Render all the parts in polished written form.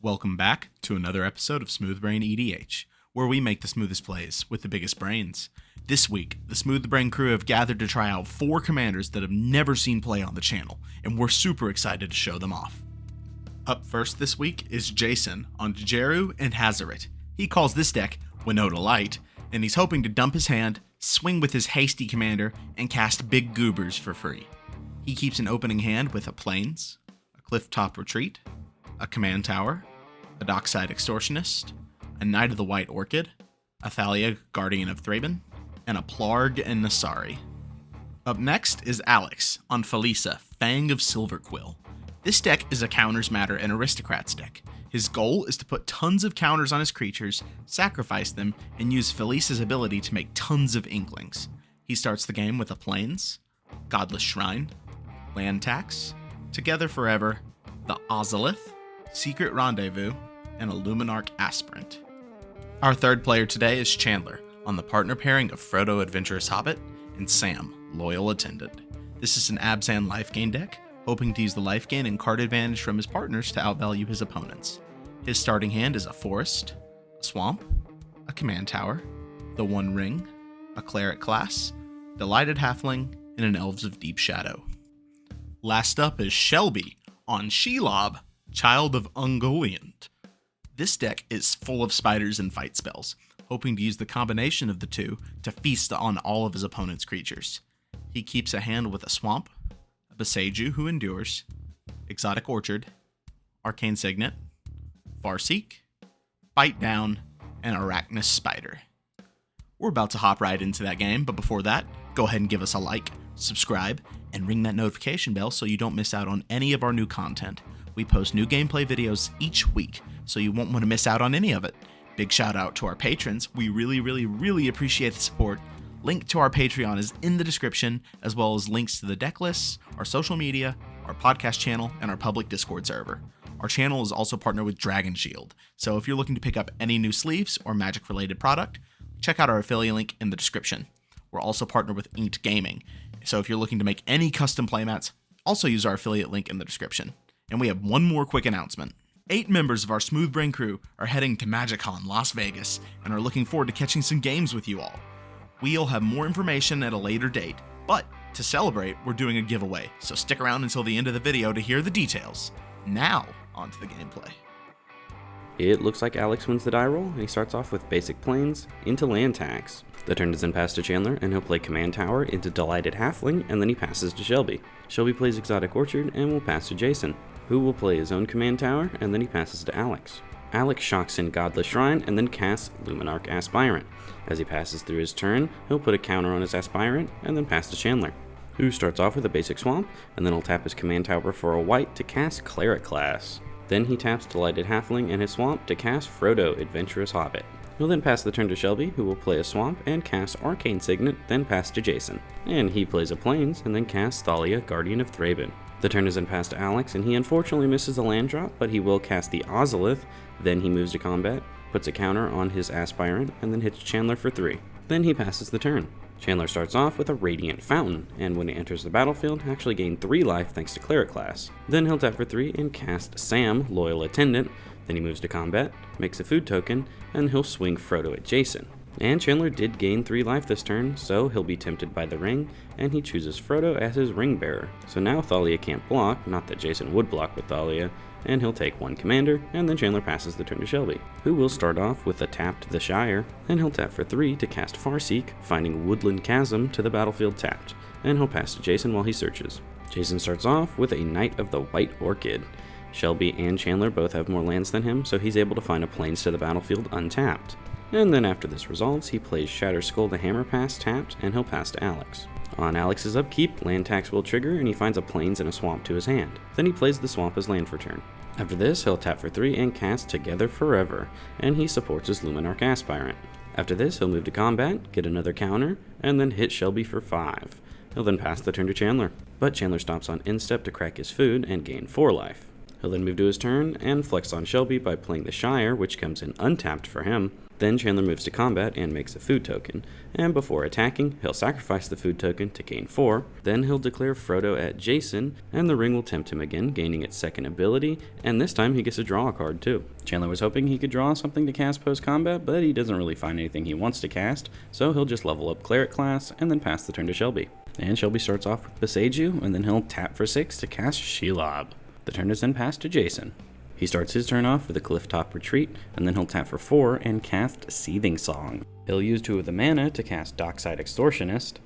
Welcome back to another episode of SmoothBrainEDH, where we make the smoothest plays with the biggest brains. This week, the Smooth Brain crew have gathered to try out 4 commanders that have never seen play on the channel, and we're super excited to show them off. Up first this week is Jason on Djeru and Hazoret. He calls this deck Winota Light, and he's hoping to dump his hand, swing with his hasty commander, and cast big goobers for free. He keeps an opening hand with a Plains, a Clifftop Retreat, a Command Tower, a Dockside Extortionist, a Knight of the White Orchid, a Thalia, Guardian of Thraben, and a Plarg and Nasari. Up next is Alex on Felica, Fang of Silverquill. This deck is a Counters Matter and Aristocrats deck. His goal is to put tons of counters on his creatures, sacrifice them, and use Felica's ability to make tons of Inklings. He starts the game with a Plains, Godless Shrine, Land Tax, Together Forever, the Ozolith, Secret Rendezvous, and a Luminarch Aspirant. Our third player today is Chandler, on the partner pairing of Frodo Adventurous Hobbit and Sam, Loyal Attendant. This is an Abzan life gain deck, hoping to use the life gain and card advantage from his partners to outvalue his opponents. His starting hand is a Forest, a Swamp, a Command Tower, the One Ring, a Cleric Class, Delighted Halfling, and an Elves of Deep Shadow. Last up is Shelby on Shelob, Child of Ungoliant. This deck is full of spiders and fight spells, hoping to use the combination of the two to feast on all of his opponent's creatures. He keeps a hand with a Swamp, a Boseiju who endures, Exotic Orchard, Arcane Signet, Farseek, Bite Down, and Arachnus Spider. We're about to hop right into that game, but before that, go ahead and give us a like, subscribe, and ring that notification bell so you don't miss out on any of our new content. We post new gameplay videos each week, so you won't want to miss out on any of it. Big shout out to our patrons. We really appreciate the support. Link to our Patreon is in the description, as well as links to the deck lists, our social media, our podcast channel, and our public Discord server. Our channel is also partnered with Dragon Shield, so if you're looking to pick up any new sleeves or Magic-related product, check out our affiliate link in the description. We're also partnered with Inked Gaming, so if you're looking to make any custom playmats, also use our affiliate link in the description. And we have one more quick announcement. 8 members of our Smooth Brain crew are heading to MagicCon Las Vegas and are looking forward to catching some games with you all. We'll have more information at a later date, but to celebrate, we're doing a giveaway, so stick around until the end of the video to hear the details. Now, on to the gameplay. It looks like Alex wins the die roll, and he starts off with basic Plains into Land Tax. The turn is then passed to Chandler, and he'll play Command Tower into Delighted Halfling, and then he passes to Shelby. Shelby plays Exotic Orchard, and will pass to Jason, who will play his own Command Tower, and then he passes to Alex. Alex shocks in Godless Shrine, and then casts Luminarch Aspirant. As he passes through his turn, he'll put a counter on his Aspirant, and then pass to Chandler, who starts off with a basic Swamp, and then he'll tap his Command Tower for a white to cast Cleric Class. Then he taps Delighted Halfling and his Swamp to cast Frodo Adventurous Hobbit. He'll then pass the turn to Shelby, who will play a Swamp and cast Arcane Signet, then pass to Jason. And he plays a Plains, and then casts Thalia, Guardian of Thraben. The turn is then passed to Alex, and he unfortunately misses a land drop, but he will cast the Ozolith. Then he moves to combat, puts a counter on his Aspirant, and then hits Chandler for 3. Then he passes the turn. Chandler starts off with a Radiant Fountain, and when he enters the battlefield, actually gain 3 life thanks to Cleric Class. Then he'll tap for 3 and cast Sam, Loyal Attendant. Then he moves to combat, makes a food token, and he'll swing Frodo at Jason. And Chandler did gain 3 life this turn, so he'll be tempted by the ring, and he chooses Frodo as his ring bearer. So now Thalia can't block, not that Jason would block with Thalia, and he'll take 1 commander, and then Chandler passes the turn to Shelby, who will start off with a tap to the Shire, and he'll tap for 3 to cast Farseek, finding Woodland Chasm to the battlefield tapped, and he'll pass to Jason while he searches. Jason starts off with a Knight of the White Orchid. Shelby and Chandler both have more lands than him, so he's able to find a Plains to the battlefield untapped. And then after this resolves, he plays Shatter Skull the Hammer Pass tapped, and he'll pass to Alex. On Alex's upkeep, Land Tax will trigger, and he finds a Plains and a Swamp to his hand. Then he plays the Swamp as land for turn. After this, he'll tap for 3 and cast Together Forever, and he supports his Luminarch Aspirant. After this, he'll move to combat, get another counter, and then hit Shelby for 5. He'll then pass the turn to Chandler, but Chandler stops on instep to crack his food and gain 4 life. He'll then move to his turn and flex on Shelby by playing the Shire, which comes in untapped for him. Then Chandler moves to combat and makes a food token, and before attacking, he'll sacrifice the food token to gain 4, then he'll declare Frodo at Jason, and the ring will tempt him again, gaining its second ability, and this time he gets to draw a card too. Chandler was hoping he could draw something to cast post-combat, but he doesn't really find anything he wants to cast, so he'll just level up Cleric class, and then pass the turn to Shelby. And Shelby starts off with Besage You, and then he'll tap for 6 to cast Shelob. The turn is then passed to Jason. He starts his turn off with a Clifftop Retreat, and then he'll tap for 4 and cast Seething Song. He'll use 2 of the mana to cast Dockside Extortionist.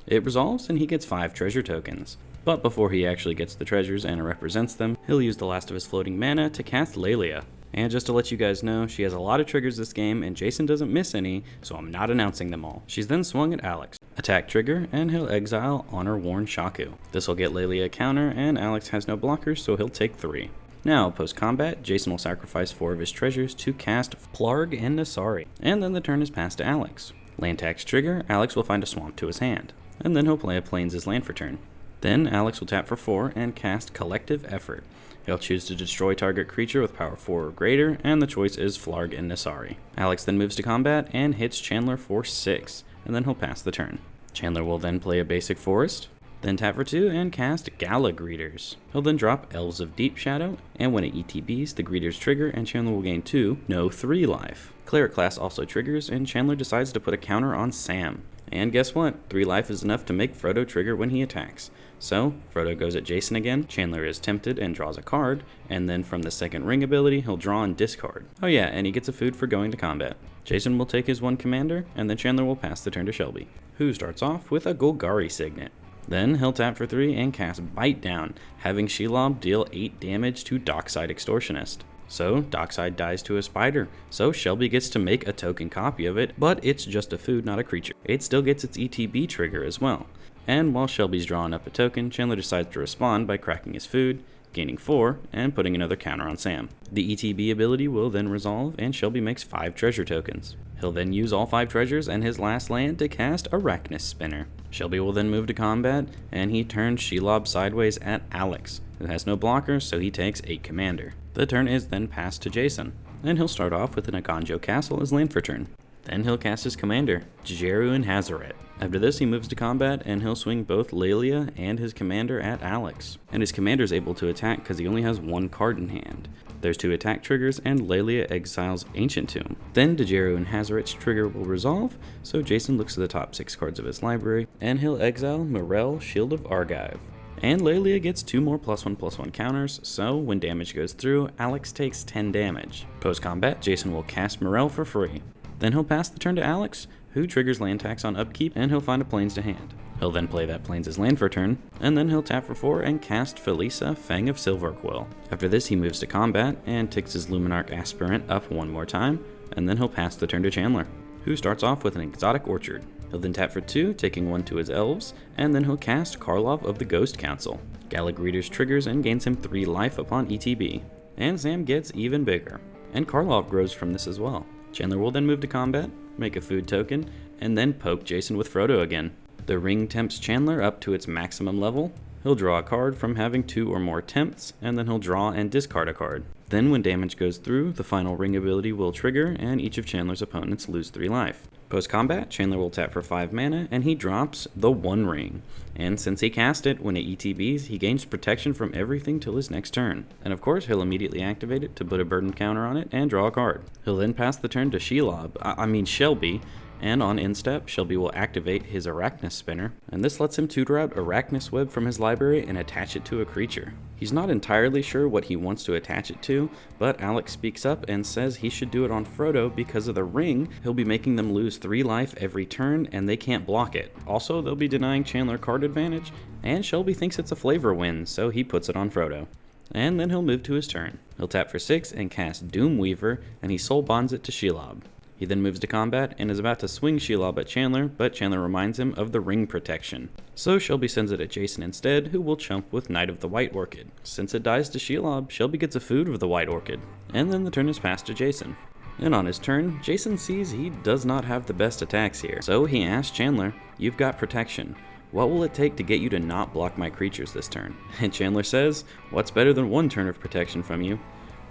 It resolves and he gets 5 treasure tokens. But before he actually gets the treasures and represents them, he'll use the last of his floating mana to cast Lelia. And just to let you guys know, she has a lot of triggers this game and Jason doesn't miss any, so I'm not announcing them all. She's then swung at Alex. Attack trigger, and he'll exile Honor Worn Shaku. This will get Lelia a counter, and Alex has no blockers, so he'll take 3. Now, post-combat, Jason will sacrifice 4 of his treasures to cast Plarg and Nasari, and then the turn is passed to Alex. Land tax trigger, Alex will find a swamp to his hand, and then he'll play a Plains as land for turn. Then Alex will tap for 4 and cast Collective Effort. He'll choose to destroy target creature with power 4 or greater, and the choice is Flarg and Nasari. Alex then moves to combat and hits Chandler for 6, and then he'll pass the turn. Chandler will then play a basic forest, then tap for 2 and cast Gala Greeters. He'll then drop Elves of Deep Shadow, and when it ETBs, the Greeters trigger and Chandler will gain 2, no 3 life. Cleric class also triggers, and Chandler decides to put a counter on Sam. And guess what? 3 life is enough to make Frodo trigger when he attacks. So, Frodo goes at Jason again, Chandler is tempted and draws a card, and then from the second ring ability, he'll draw and discard. Oh yeah, and he gets a food for going to combat. Jason will take his 1 commander, and then Chandler will pass the turn to Shelby, who starts off with a Golgari Signet. Then he'll tap for 3 and cast Bite Down, having Shelob deal 8 damage to Dockside Extortionist. So, Dockside dies to a spider, so Shelby gets to make a token copy of it, but it's just a food, not a creature. It still gets its ETB trigger as well. And while Shelby's drawing up a token, Chandler decides to respond by cracking his food, gaining 4, and putting another counter on Sam. The ETB ability will then resolve, and Shelby makes 5 treasure tokens. He'll then use all 5 treasures and his last land to cast Arachnus Spinner. Shelby will then move to combat, and he turns Shelob sideways at Alex. It has no blocker, so he takes 8 commander. The turn is then passed to Jason, and he'll start off with an Aganjo Castle as land for turn. Then he'll cast his commander, Djeru and Hazoret. After this, he moves to combat, and he'll swing both Lelia and his commander at Alex. And his commander is able to attack because he only has 1 card in hand. There's 2 attack triggers, and Lelia exiles Ancient Tomb. Then Djeru and Hazoret's trigger will resolve, so Jason looks at the top 6 cards of his library, and he'll exile Morel, Shield of Argive. And Lelia gets 2 more +1/+1 counters, so when damage goes through, Alex takes 10 damage. Post-combat, Jason will cast Morel for free. Then he'll pass the turn to Alex, who triggers land tax on upkeep, and he'll find a Plains to hand. He'll then play that Plains as land for turn, and then he'll tap for 4 and cast Felica, Fang of Silverquill. After this, he moves to combat, and ticks his Luminarch Aspirant up 1 more time, and then he'll pass the turn to Chandler, who starts off with an Exotic Orchard. He'll then tap for 2, taking 1 to his elves, and then he'll cast Karlov of the Ghost Council. Gala Greeters triggers and gains him 3 life upon ETB, and Sam gets even bigger, and Karlov grows from this as well. Chandler will then move to combat, make a food token, and then poke Jason with Frodo again. The ring tempts Chandler up to its maximum level. He'll draw a card from having 2 or more tempts, and then he'll draw and discard a card. Then when damage goes through, the final ring ability will trigger, and each of Chandler's opponents lose 3 life. Post-combat, Chandler will tap for 5 mana, and he drops the One Ring. And since he cast it, when it ETBs, he gains protection from everything till his next turn. And of course, he'll immediately activate it to put a burden counter on it and draw a card. He'll then pass the turn to Shelby, and on instep, Shelby will activate his Arachnus Spinner, and this lets him tutor out Arachnus Web from his library and attach it to a creature. He's not entirely sure what he wants to attach it to, but Alex speaks up and says he should do it on Frodo because of the ring. He'll be making them lose 3 life every turn, and they can't block it. Also, they'll be denying Chandler card advantage, and Shelby thinks it's a flavor win, so he puts it on Frodo. And then he'll move to his turn. He'll tap for 6 and cast Doomweaver, and he soul bonds it to Shelob. He then moves to combat and is about to swing Shelob at Chandler, but Chandler reminds him of the ring protection. So Shelby sends it at Jason instead, who will chump with Knight of the White Orchid. Since it dies to Shelob, Shelby gets a food of the White Orchid. And then the turn is passed to Jason. And on his turn, Jason sees he does not have the best attacks here. So he asks Chandler, "You've got protection. What will it take to get you to not block my creatures this turn?" And Chandler says, "What's better than 1 turn of protection from you?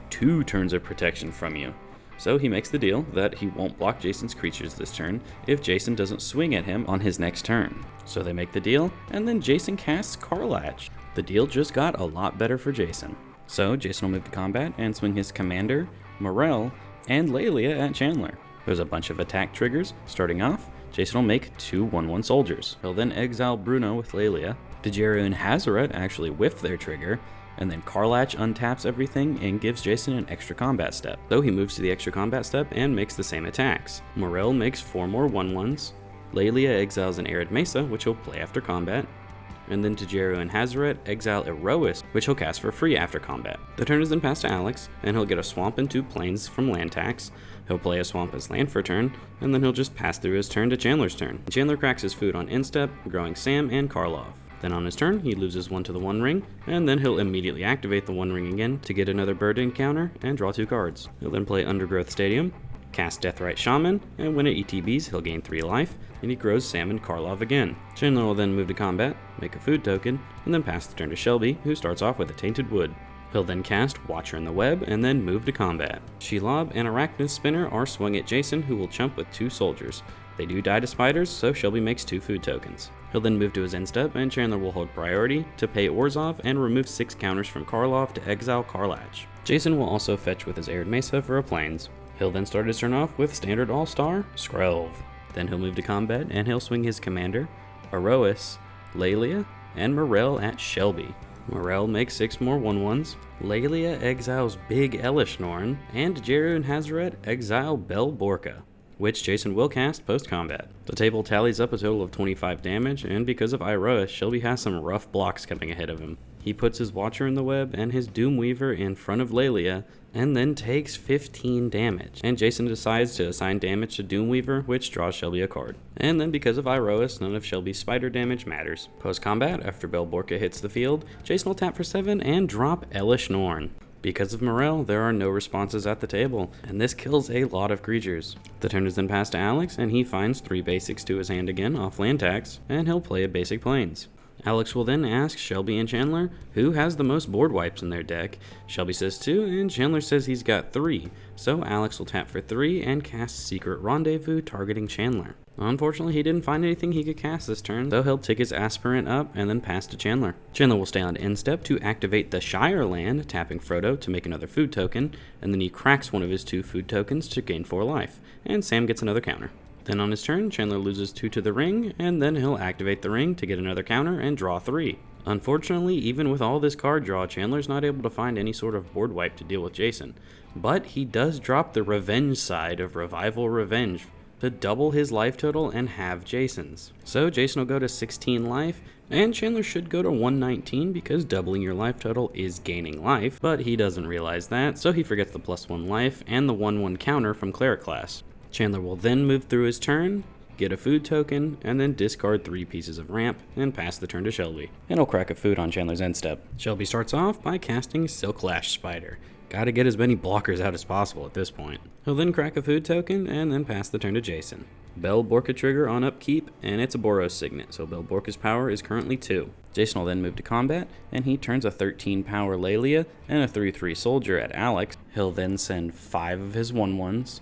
2 turns of protection from you." So he makes the deal that he won't block Jason's creatures this turn if Jason doesn't swing at him on his next turn. So they make the deal, and then Jason casts Karlach. The deal just got a lot better for Jason. So Jason will move to combat and swing his Commander, Morel, and Lelia at Chandler. There's a bunch of attack triggers. Starting off, Jason will make 2 1/1 soldiers. He'll then exile Bruno with Lelia. Djeru and Hazoret actually whiff their trigger, and then Karlach untaps everything and gives Jason an extra combat step. So he moves to the extra combat step and makes the same attacks. Morel makes 4 more 1/1s. Lelia exiles an Arid Mesa, which he'll play after combat. And then Djeru and Hazoret exile Erois, which he'll cast for free after combat. The turn is then passed to Alex, and he'll get a swamp and 2 plains from land tax. He'll play a swamp as land for a turn, and then he'll just pass through his turn to Chandler's turn. Chandler cracks his food on Instep, growing Sam and Karlov. Then on his turn, he loses 1 to the One Ring, and then he'll immediately activate the One Ring again to get another bird encounter and draw 2 cards. He'll then play Undergrowth Stadium, cast Deathrite Shaman, and when it ETBs, he'll gain 3 life, and he grows Sam and Karlov again. Chandler will then move to combat, make a food token, and then pass the turn to Shelby, who starts off with a Tainted Wood. He'll then cast Watcher in the Web, and then move to combat. Shelob and Arachnid Spinner are swung at Jason, who will chump with 2 soldiers. They do die to spiders, so Shelby makes 2 food tokens. He'll then move to his end step, and Chandler will hold priority to pay Orzhov and remove 6 counters from Karlov to exile Karlach. Jason will also fetch with his Arid Mesa for a plains. He'll then start his turn off with standard all-star, Skrelv. Then he'll move to combat, and he'll swing his Commander, Erois, Lelia, and Morel at Shelby. Morel makes 6 more 1/1s. Lelia exiles Big Elishnorn, and Djeru and Hazoret exile Bel Borca, which Jason will cast post-combat. The table tallies up a total of 25 damage, and because of Iroa, Shelby has some rough blocks coming ahead of him. He puts his Watcher in the Web and his Doomweaver in front of Lelia, and then takes 15 damage. And Jason decides to assign damage to Doomweaver, which draws Shelby a card. And then because of Iroas, none of Shelby's spider damage matters. Post-combat, after Bel Borca hits the field, Jason will tap for 7 and drop Elishnorn. Because of Morel, there are no responses at the table, and this kills a lot of creatures. The turn is then passed to Alex, and he finds 3 basics to his hand again off land tax, and he'll play a basic plains. Alex will then ask Shelby and Chandler who has the most board wipes in their deck. Shelby says 2, and Chandler says he's got 3, so Alex will tap for 3 and cast Secret Rendezvous targeting Chandler. Unfortunately, he didn't find anything he could cast this turn, so he'll tick his Aspirant up and then pass to Chandler. Chandler will stay on end step to activate the Shire Land, tapping Frodo to make another food token, and then he cracks one of his 2 food tokens to gain 4 life, and Sam gets another counter. Then on his turn, Chandler loses 2 to the ring, and then he'll activate the ring to get another counter and draw 3. Unfortunately, even with all this card draw, Chandler's not able to find any sort of board wipe to deal with Jason. But he does drop the revenge side of Revival Revenge to double his life total and halve Jason's. So Jason will go to 16 life, and Chandler should go to 119 because doubling your life total is gaining life, but he doesn't realize that, so he forgets the +1 life and the 1/1 counter from Cleric class. Chandler will then move through his turn, get a food token, and then discard 3 pieces of ramp, and pass the turn to Shelby. And he'll crack a food on Chandler's end step. Shelby starts off by casting Silklash Spider. Gotta get as many blockers out as possible at this point. He'll then crack a food token, and then pass the turn to Jason. Bel Borca trigger on upkeep, and it's a Boros Signet, so Bel Borca's power is currently 2. Jason will then move to combat, and he turns a 13 power Lelia and a 3/3 soldier at Alex. He'll then send 5 of his 1/1s,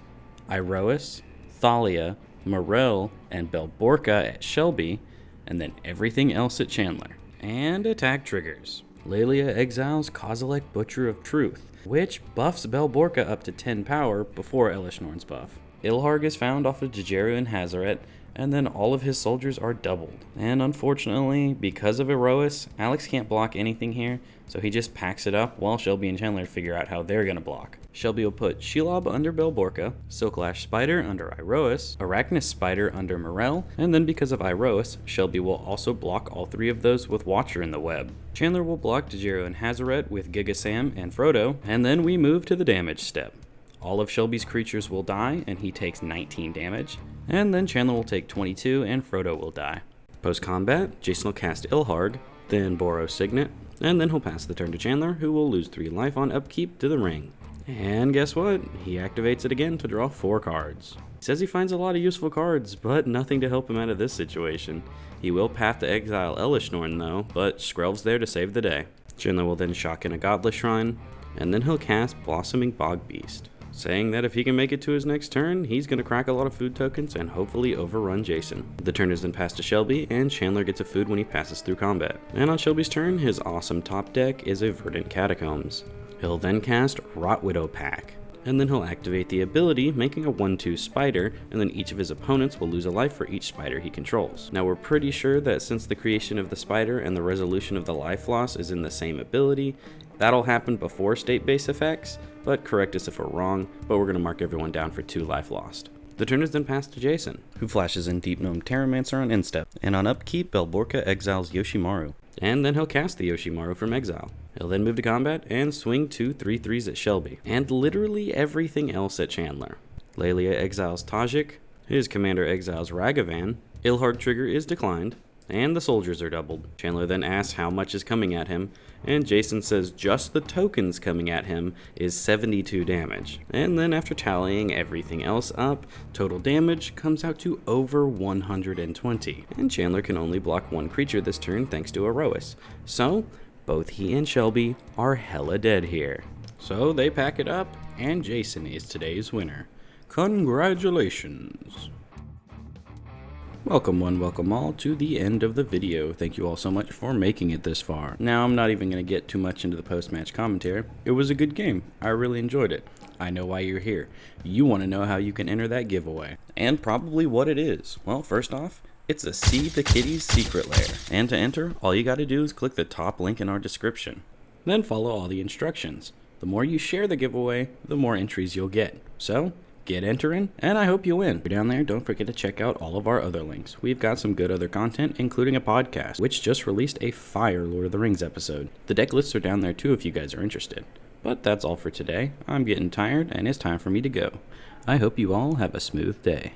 Iroas, Thalia, Morel, and Bel Borca at Shelby, and then everything else at Chandler. And attack triggers. Lelia exiles Kozilek Butcher of Truth, which buffs Bel Borca up to 10 power before Elishnorn's buff. Ilharg is found off of Djeru and Hazoret, and then all of his soldiers are doubled. And unfortunately, because of Erois, Alex can't block anything here, so he just packs it up while Shelby and Chandler figure out how they're gonna block. Shelby will put Shelob under Bel Borca, Silklash Spider under Iroas, Arachnid Spider under Morel, and then because of Iroas, Shelby will also block all 3 of those with Watcher in the Web. Chandler will block Djeru and Hazoret with Giga Sam and Frodo, and then we move to the damage step. All of Shelby's creatures will die, and he takes 19 damage, and then Chandler will take 22, and Frodo will die. Post-combat, Jason will cast Ilharg, then Boros Signet, and then he'll pass the turn to Chandler, who will lose 3 life on upkeep to the ring. And guess what? He activates it again to draw 4 cards. He says he finds a lot of useful cards, but nothing to help him out of this situation. He will path to exile Elishnorn though, but Skrelv's there to save the day. Chandler will then shock in a Godless Shrine, and then he'll cast Blossoming Bog Beast. saying that if he can make it to his next turn, he's going to crack a lot of food tokens and hopefully overrun Jason. The turn is then passed to Shelby, and Chandler gets a food when he passes through combat. And on Shelby's turn, his awesome top deck is a Verdant Catacombs. He'll then cast Rot Widow Pack, and then he'll activate the ability, making a 1/2 spider, and then each of his opponents will lose a life for each spider he controls. Now we're pretty sure that since the creation of the spider and the resolution of the life loss is in the same ability, that'll happen before state-based effects, but correct us if we're wrong, but we're going to mark everyone down for 2 life lost. The turn is then passed to Jason, who flashes in Deep Gnome Terramancer on instep, and on upkeep, Belborka exiles Yoshimaru. And then he'll cast the Yoshimaru from exile. He'll then move to combat and swing 2 3/3s at Shelby, and literally everything else at Chandler. Lelia exiles Tajik, his commander exiles Ragavan, Ilhard trigger is declined, and the soldiers are doubled. Chandler then asks how much is coming at him, and Jason says just the tokens coming at him is 72 damage. And then after tallying everything else up, total damage comes out to over 120. And Chandler can only block 1 creature this turn thanks to Erois. So, both he and Shelby are hella dead here. So they pack it up, and Jason is today's winner. Congratulations! Welcome one, welcome all to the end of the video. Thank you all so much for making it this far. Now, I'm not even going to get too much into the post-match commentary. It was a good game. I really enjoyed it. I know why you're here. You want to know how you can enter that giveaway. And probably what it is. Well, first off, it's a See the Kitties secret lair. And to enter, all you got to do is click the top link in our description. Then follow all the instructions. The more you share the giveaway, the more entries you'll get. So, get entering, and I hope you win. If you're down there, don't forget to check out all of our other links. We've got some good other content, including a podcast, which just released a fire Lord of the Rings episode. The deck lists are down there too if you guys are interested. But that's all for today. I'm getting tired, and it's time for me to go. I hope you all have a smooth day.